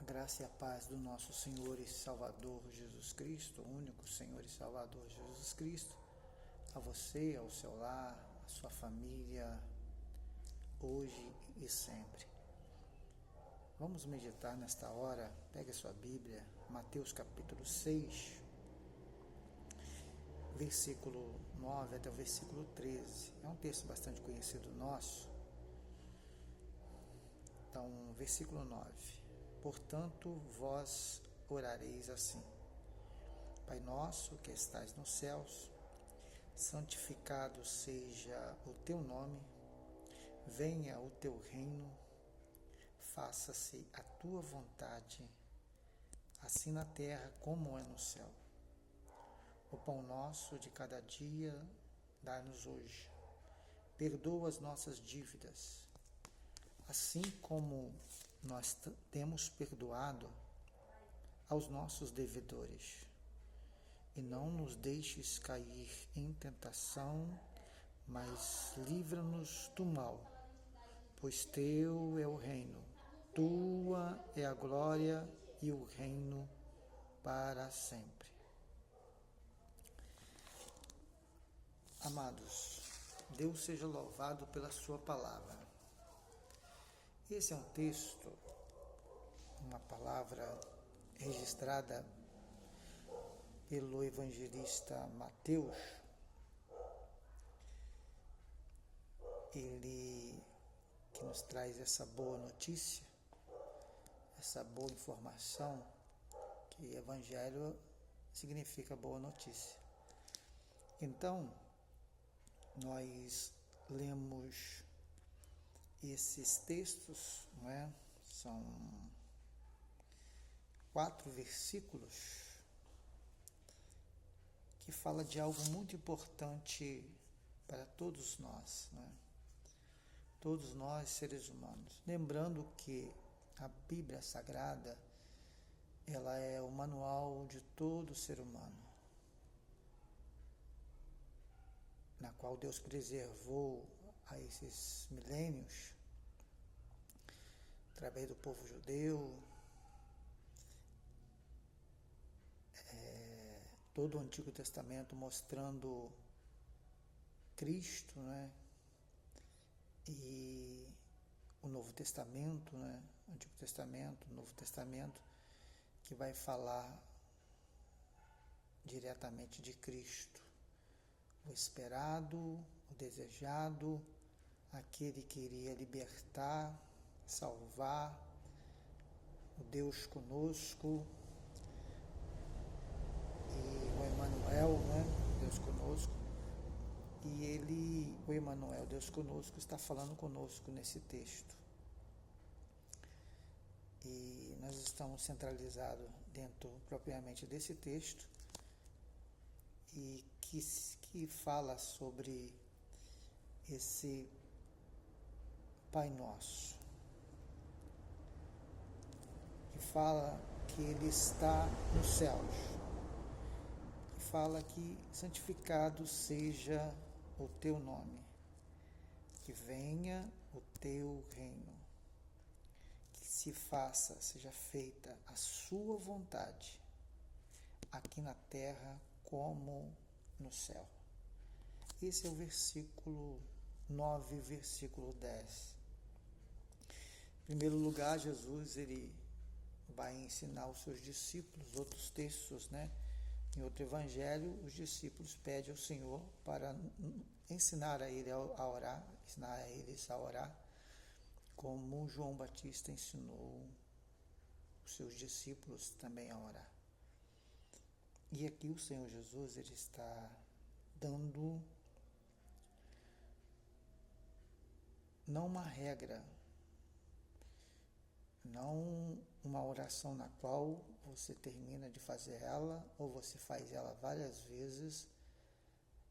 Graça e a paz do nosso Senhor e Salvador Jesus Cristo, o único Senhor e Salvador Jesus Cristo, a você, ao seu lar, à sua família, hoje e sempre. Vamos meditar nesta hora. Pegue a sua Bíblia, Mateus capítulo 6, versículo 9 até o versículo 13. É um texto bastante conhecido nosso. Então, versículo 9. Portanto, vós orareis assim: Pai nosso que estais nos céus, santificado seja o teu nome, venha o teu reino, faça-se a tua vontade, assim na terra como é no céu. O pão nosso de cada dia dai-nos hoje. Perdoa as nossas dívidas, assim como nós temos perdoado aos nossos devedores. E não nos deixes cair em tentação, mas livra-nos do mal. Pois teu é o reino, tua é a glória e o reino para sempre. Amados, Deus seja louvado pela sua palavra. Esse é um texto, uma palavra registrada pelo evangelista Mateus. Ele que nos traz essa boa notícia, essa boa informação, que evangelho significa boa notícia. Então, nós lemos esses textos, não é? São 4 versículos que fala de algo muito importante para todos nós, não é? Todos nós seres humanos. Lembrando que a Bíblia Sagrada, ela é o manual de todo ser humano, na qual Deus preservou a esses milênios, através do povo judeu, todo o Antigo Testamento mostrando Cristo, né? E o Novo Testamento, né? Antigo Testamento, Novo Testamento, que vai falar diretamente de Cristo, o esperado, o desejado, aquele que iria libertar, salvar, o Deus conosco, e o Emmanuel, né? Deus conosco. E ele, o Emmanuel, Deus conosco, está falando conosco nesse texto. E nós estamos centralizados dentro propriamente desse texto, e que fala sobre esse Pai Nosso, que fala que Ele está nos céus, que fala que santificado seja o teu nome, que venha o teu reino, que se faça, seja feita a sua vontade, aqui na terra como no céu. Esse é o versículo 9, versículo 10. Em primeiro lugar, Jesus, ele vai ensinar os seus discípulos, outros textos, né? Em outro evangelho, os discípulos pedem ao Senhor para ensinar a ele a orar, ensinar a eles a orar, como João Batista ensinou os seus discípulos também a orar. E aqui o Senhor Jesus, ele está dando não uma regra, não uma oração na qual você termina de fazer ela, ou você faz ela várias vezes,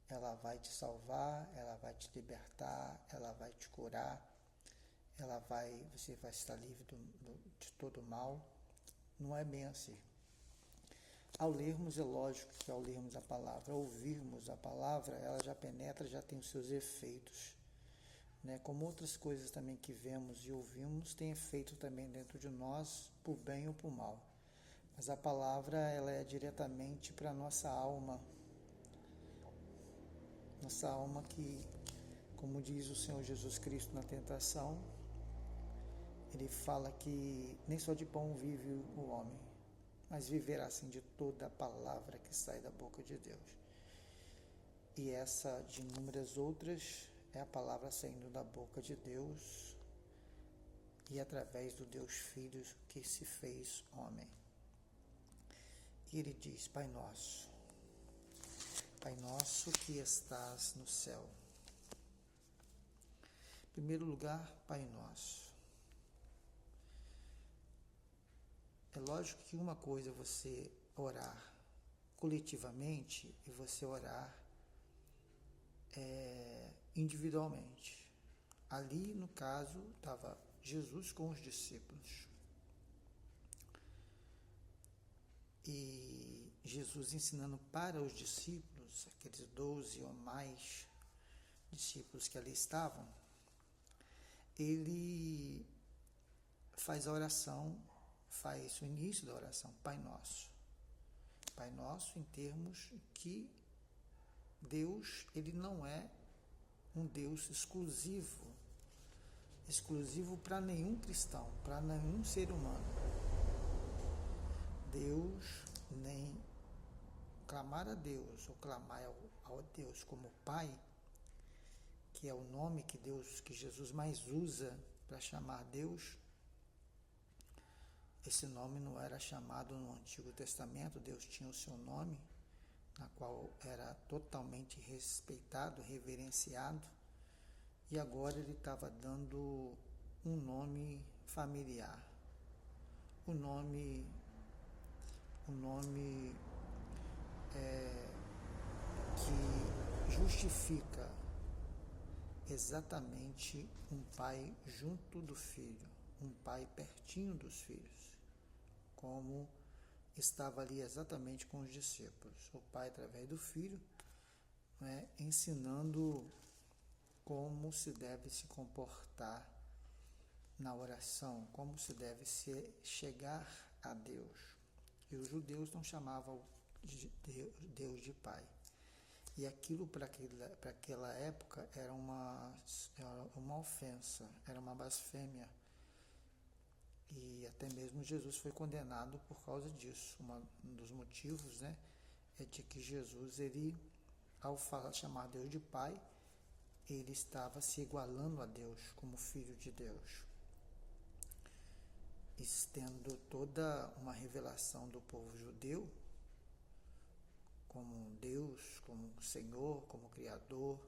ela vai te salvar, ela vai te libertar, ela vai te curar, você vai estar livre de todo mal. Não é bem assim. Ao lermos, é lógico que ao lermos a palavra, ao ouvirmos a palavra, ela já penetra, já tem os seus efeitos, né? Como outras coisas também que vemos e ouvimos, tem efeito também dentro de nós, por bem ou por mal. Mas a palavra, ela é diretamente para a nossa alma que, como diz o Senhor Jesus Cristo na tentação, ele fala que nem só de pão vive o homem, mas viverá assim de toda a palavra que sai da boca de Deus. E essa, de inúmeras outras, é a palavra saindo da boca de Deus e através do Deus Filho que se fez homem. E ele diz: Pai nosso que estás no céu. Em primeiro lugar, Pai nosso. É lógico que uma coisa é você orar coletivamente e você orar individualmente. Ali, no caso, estava Jesus com os discípulos. E Jesus ensinando para os discípulos, aqueles 12 ou mais discípulos que ali estavam, ele faz a oração, faz o início da oração, Pai Nosso. Pai Nosso em termos que Deus, ele não é um Deus exclusivo para nenhum cristão, para nenhum ser humano. Deus, nem clamar a Deus ou clamar ao Deus como Pai, que é o nome que Jesus mais usa para chamar Deus. Esse nome não era chamado no Antigo Testamento, Deus tinha o seu nome, na qual era totalmente respeitado, reverenciado, e agora ele estava dando um nome familiar, o nome que justifica exatamente um pai junto do filho, um pai pertinho dos filhos, como estava ali exatamente com os discípulos, o pai através do filho, né, ensinando como se deve se comportar na oração, como se deve chegar a Deus. E os judeus não chamavam Deus de Pai. E aquilo para aquela época era uma ofensa, era uma blasfêmia. E até mesmo Jesus foi condenado por causa disso. Um dos motivos, né, é de que Jesus, ele, ao chamar Deus de Pai, ele estava se igualando a Deus como Filho de Deus, tendo toda uma revelação do povo judeu como Deus, como Senhor, como Criador,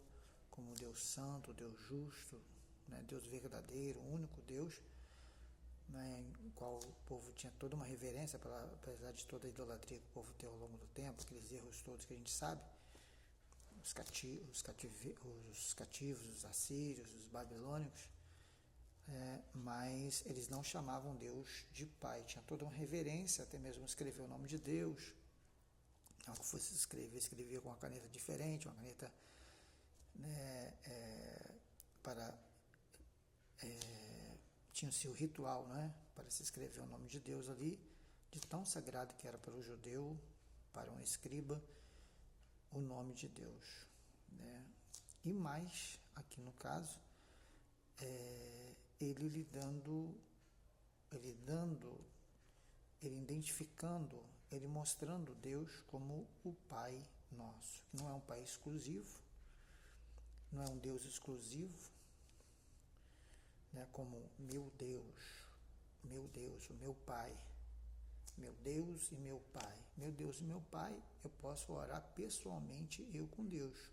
como Deus Santo, Deus Justo, né, Deus verdadeiro, único Deus, né, em qual o povo tinha toda uma reverência, apesar de toda a idolatria que o povo tem ao longo do tempo, aqueles erros todos que a gente sabe, os cativos, os assírios, os babilônicos, mas eles não chamavam Deus de Pai, tinha toda uma reverência, até mesmo escrever o nome de Deus, ao que fosse escrevia com uma caneta diferente, uma caneta, né, tinha-se o ritual, né, para se escrever o nome de Deus ali, de tão sagrado que era para o judeu, para um escriba, o nome de Deus, né? E mais, aqui no caso, ele identificando, ele mostrando Deus como o Pai nosso, que não é um Pai exclusivo, não é um Deus exclusivo, né, como meu Deus, o meu Pai, meu Deus e meu Pai. Meu Deus e meu Pai, eu posso orar pessoalmente eu com Deus.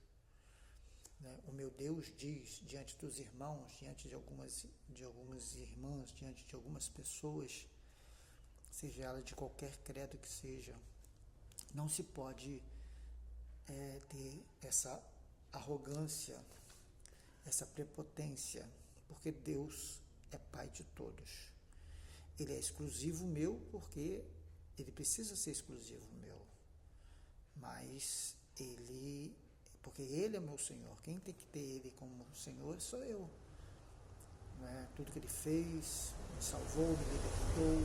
Né? O meu Deus diz diante dos irmãos, diante de algumas irmãs, diante de algumas pessoas, seja ela de qualquer credo que seja, não se pode ter essa arrogância, essa prepotência, porque Deus é Pai de todos. Ele é exclusivo meu porque ele precisa ser exclusivo meu, mas porque ele é meu Senhor, quem tem que ter ele como Senhor sou eu. Tudo que ele fez, me salvou, me libertou,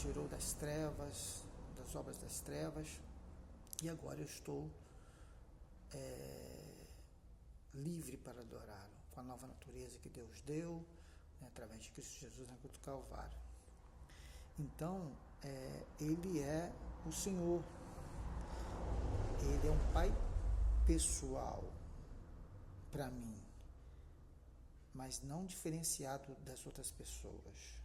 tirou das trevas, das obras das trevas, e agora eu estou livre para adorá-lo, com a nova natureza que Deus deu, né, através de Cristo Jesus na cruz do Calvário. Então, Ele é o Senhor, Ele é um Pai pessoal para mim, mas não diferenciado das outras pessoas.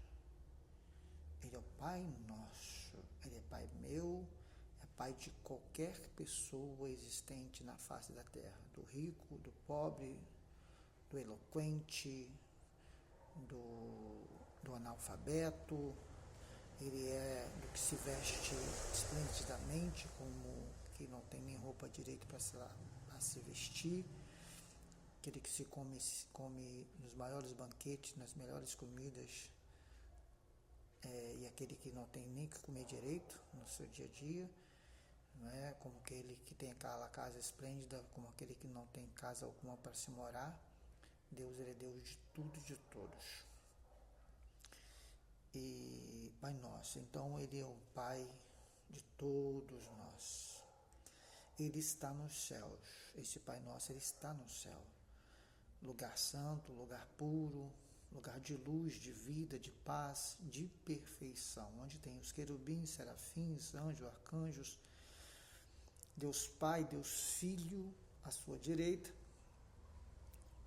Ele é o Pai nosso, Ele é Pai meu, é Pai de qualquer pessoa existente na face da terra, do rico, do pobre, do eloquente, do analfabeto. Ele é do que se veste esplendidamente, como que não tem nem roupa direito para se vestir, aquele que se come nos maiores banquetes, nas melhores comidas, e aquele que não tem nem que comer direito no seu dia a dia, não é? Como aquele que tem aquela casa esplêndida, como aquele que não tem casa alguma para se morar. Deus, Ele é Deus de tudo e de todos. E Pai nosso, então Ele é o Pai de todos nós. Ele está nos céus, esse Pai nosso, Ele está no céu. Lugar santo, lugar puro, lugar de luz, de vida, de paz, de perfeição, onde tem os querubins, serafins, anjos, arcanjos, Deus Pai, Deus Filho à sua direita.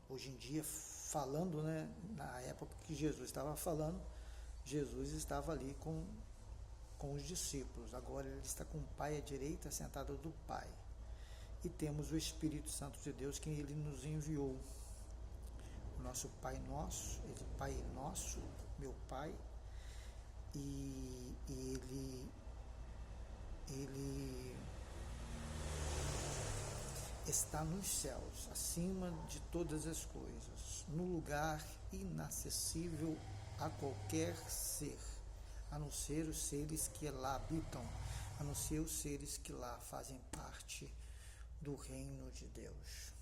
Hoje em dia, falando, né, na época que Jesus estava falando, Jesus estava ali com os discípulos. Agora Ele está com o Pai à direita, sentado do Pai. E temos o Espírito Santo de Deus, que Ele nos enviou. O nosso Pai nosso, Ele Pai nosso, meu Pai, e Ele está nos céus, acima de todas as coisas, no lugar inacessível a qualquer ser, a não ser os seres que lá habitam, a não ser os seres que lá fazem parte do reino de Deus,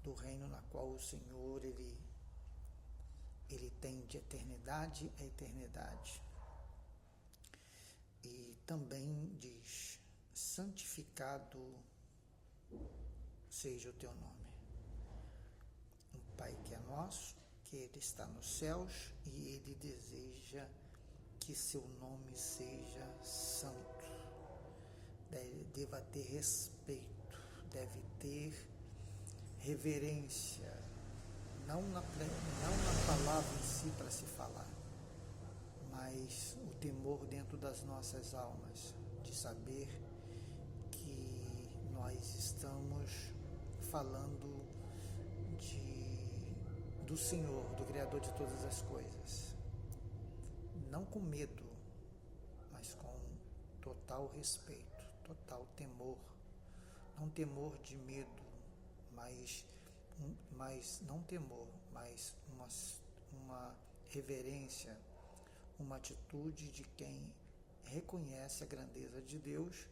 do reino na qual o Senhor, Ele tem de eternidade a eternidade. E também diz, santificado seja o teu nome. Um Pai que é nosso, que Ele está nos céus e Ele deseja que seu nome seja santo. Deva ter respeito, deve ter reverência, não na palavra em si para se falar, mas o temor dentro das nossas almas, de saber que nós estamos falando do Senhor, do Criador de todas as coisas, não com medo, mas com total respeito, total temor, não temor de medo, mas não temor, mas uma reverência, uma atitude de quem reconhece a grandeza de Deus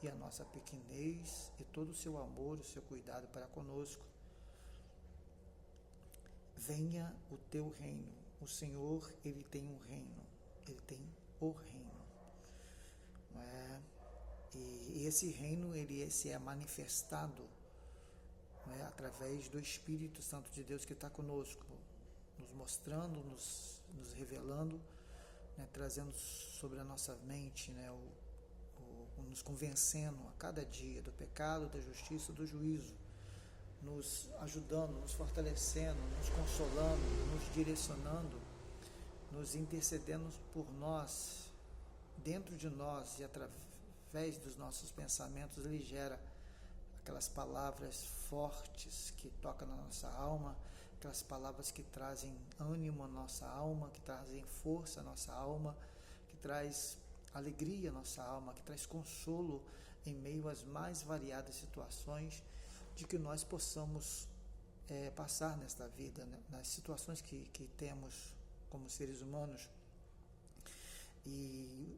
e a nossa pequenez e todo o seu amor, o seu cuidado para conosco. Venha o teu reino. O Senhor, Ele tem um reino, Ele tem o reino, não é? E esse reino, Ele se é manifestado, não é? Através do Espírito Santo de Deus que está conosco, nos mostrando, nos revelando, né? Trazendo sobre a nossa mente, né? Nos convencendo a cada dia do pecado, da justiça, do juízo, nos ajudando, nos fortalecendo, nos consolando, nos direcionando, nos intercedendo por nós, dentro de nós e através dos nossos pensamentos. Ele gera aquelas palavras fortes que tocam na nossa alma, aquelas palavras que trazem ânimo à nossa alma, que trazem força à nossa alma, que traz alegria à nossa alma, que traz consolo em meio às mais variadas situações de que nós possamos passar nesta vida, né? Nas situações que temos como seres humanos. E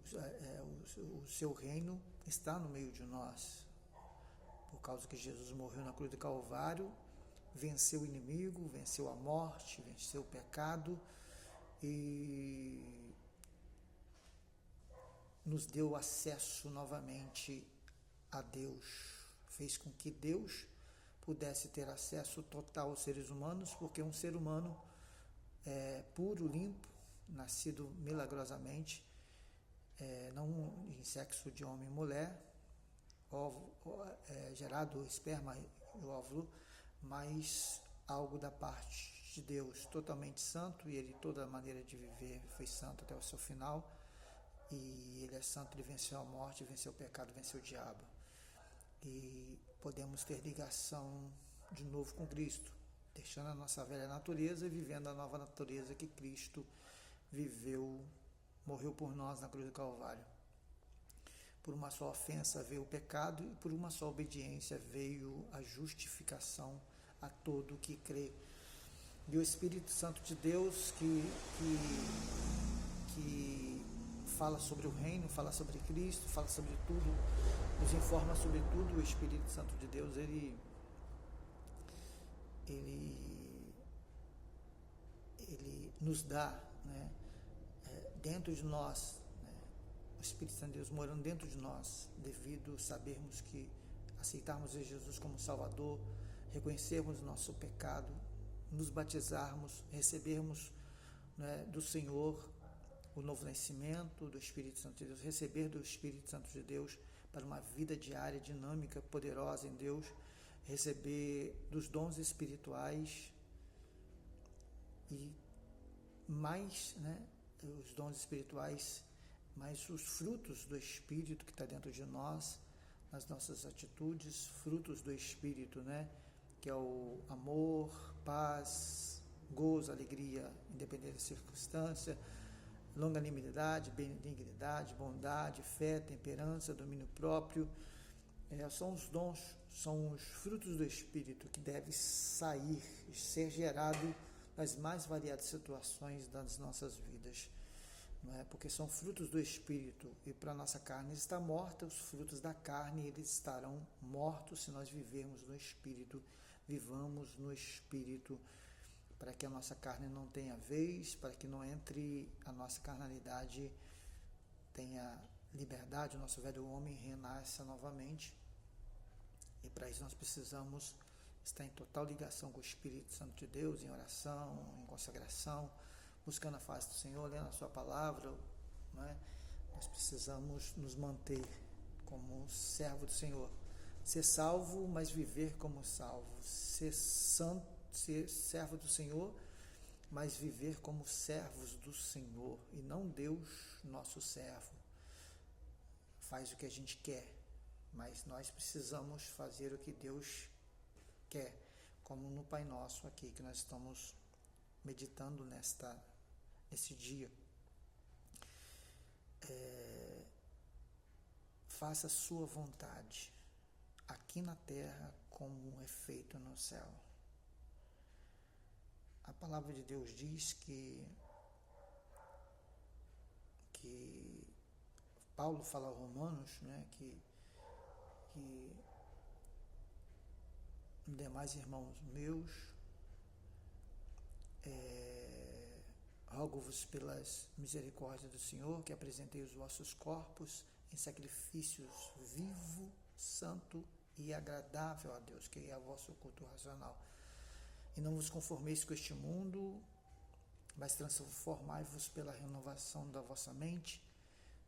o seu reino está no meio de nós, por causa que Jesus morreu na cruz do Calvário, venceu o inimigo, venceu a morte, venceu o pecado, e nos deu acesso novamente a Deus, fez com que Deus pudesse ter acesso total aos seres humanos, porque um ser humano puro, limpo, nascido milagrosamente, não em sexo de homem e mulher, gerado esperma e óvulo, mas algo da parte de Deus, totalmente santo, e ele, toda a maneira de viver, foi santo até o seu final, e ele é santo, ele venceu a morte, venceu o pecado, venceu o diabo, e podemos ter ligação de novo com Cristo, deixando a nossa velha natureza e vivendo a nova natureza que Cristo viveu, morreu por nós na cruz do Calvário. Por uma só ofensa veio o pecado, e por uma só obediência veio a justificação a todo que crê. E o Espírito Santo de Deus que fala sobre o reino, fala sobre Cristo, fala sobre tudo, nos informa sobre tudo. O Espírito Santo de Deus, ele nos dá, né, dentro de nós, né, o Espírito Santo de Deus morando dentro de nós, devido a sabermos que aceitarmos Jesus como Salvador, reconhecermos o nosso pecado, nos batizarmos, recebermos, né, do Senhor o novo nascimento do Espírito Santo de Deus, receber do Espírito Santo de Deus para uma vida diária, dinâmica, poderosa em Deus, receber dos dons espirituais e mais, né, os dons espirituais, mais os frutos do Espírito que está dentro de nós, nas nossas atitudes, frutos do Espírito, né, que é o amor, paz, gozo, alegria, independente da circunstância, longanimidade, benignidade, bondade, fé, temperança, domínio próprio. São os dons, são os frutos do Espírito que devem sair, ser gerado nas mais variadas situações das nossas vidas, não é? Porque são frutos do Espírito, e para a nossa carne está morta, os frutos da carne eles estarão mortos se nós vivermos no Espírito, vivamos no Espírito, para que a nossa carne não tenha vez, para que não entre a nossa carnalidade, tenha liberdade, o nosso velho homem renasça novamente. E para isso nós precisamos estar em total ligação com o Espírito Santo de Deus, em oração, em consagração, buscando a face do Senhor, lendo a sua palavra, não é? Nós precisamos nos manter como servo do Senhor, ser salvo, mas viver como salvo, ser santo, ser servo do Senhor, mas viver como servos do Senhor, e não Deus, nosso servo, faz o que a gente quer, mas nós precisamos fazer o que Deus quer, como no Pai Nosso aqui, que nós estamos meditando nesse dia. Faça a sua vontade, aqui na terra, como é feito no céu. A palavra de Deus diz que Paulo fala aos Romanos, né, que demais irmãos meus, rogo-vos pelas misericórdias do Senhor, que apresentei os vossos corpos em sacrifícios vivo, santo e agradável a Deus, que é o vosso culto racional. E não vos conformeis com este mundo, mas transformai-vos pela renovação da vossa mente,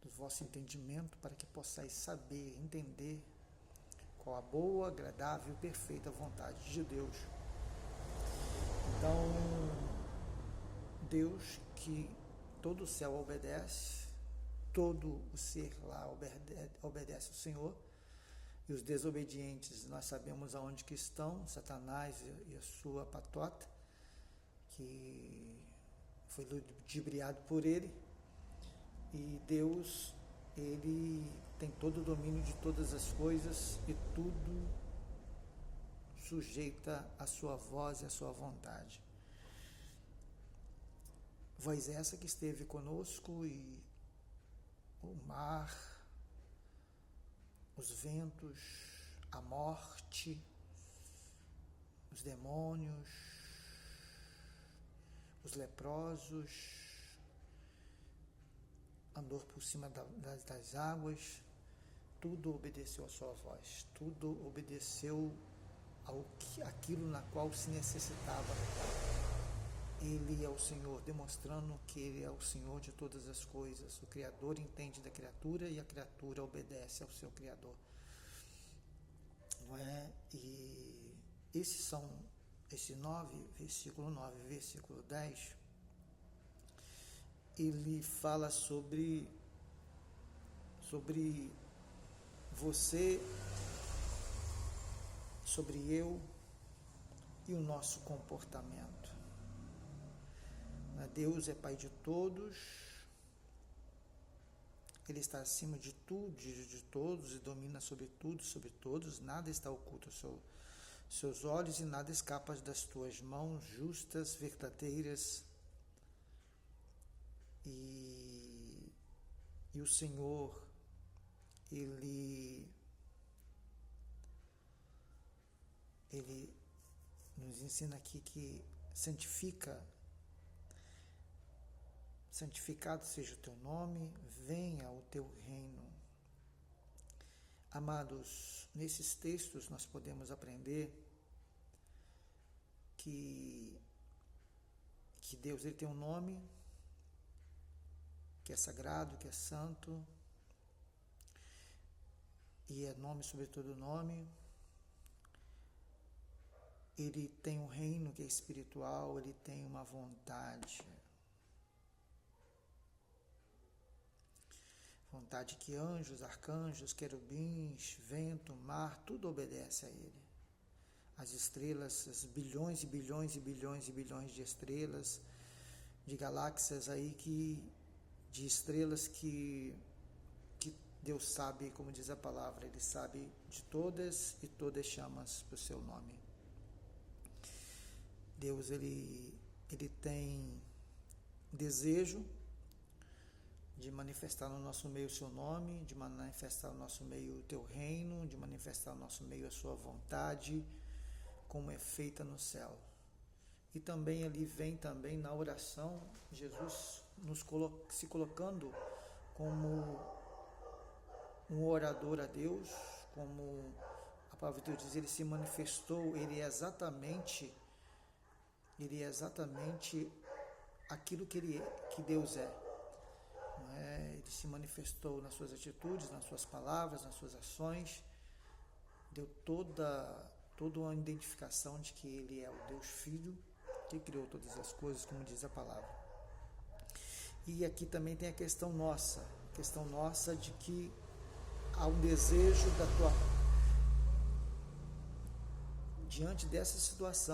do vosso entendimento, para que possais saber, entender qual a boa, agradável e perfeita vontade de Deus. Então, Deus, que todo o céu obedece, todo o ser lá obedece ao Senhor, e os desobedientes, nós sabemos aonde que estão, Satanás e a sua patota, que foi ludibriado por ele, e Deus, ele tem todo o domínio de todas as coisas, e tudo sujeita a sua voz e a sua vontade. Voz essa que esteve conosco, e o mar, os ventos, a morte, os demônios, os leprosos, andou por cima das águas, tudo obedeceu à sua voz, tudo obedeceu aquilo na qual se necessitava. Ele é o Senhor, demonstrando que Ele é o Senhor de todas as coisas. O Criador entende da criatura e a criatura obedece ao seu Criador. Não é? E esse 9, versículo 9, versículo 10, ele fala sobre você, sobre eu e o nosso comportamento. Deus é Pai de todos, Ele está acima de tudo, de todos, e domina sobre tudo, sobre todos. Nada está oculto aos seus olhos e nada escapa das tuas mãos justas, verdadeiras. E o Senhor, Ele nos ensina aqui que santificado seja o teu nome, venha o teu reino. Amados, nesses textos nós podemos aprender que Deus ele tem um nome, que é sagrado, que é santo, e é nome sobre todo nome. Ele tem um reino que é espiritual, ele tem uma vontade que anjos, arcanjos, querubins, vento, mar, tudo obedece a ele. As estrelas, as bilhões e bilhões e bilhões e bilhões de estrelas, de galáxias aí de estrelas que Deus sabe, como diz a palavra, Ele sabe de todas e todas chamas para o seu nome. Deus, Ele tem desejo de manifestar no nosso meio o seu nome, de manifestar no nosso meio o teu reino, de manifestar no nosso meio a sua vontade, como é feita no céu. E também ali vem também na oração, Jesus se colocando como um orador a Deus, como a palavra de Deus diz, ele se manifestou, ele é exatamente aquilo que Deus é. Ele se manifestou nas suas atitudes, nas suas palavras, nas suas ações, deu toda uma identificação de que ele é o Deus Filho, que criou todas as coisas, como diz a palavra. E aqui também tem a questão nossa de que há um desejo diante dessa situação,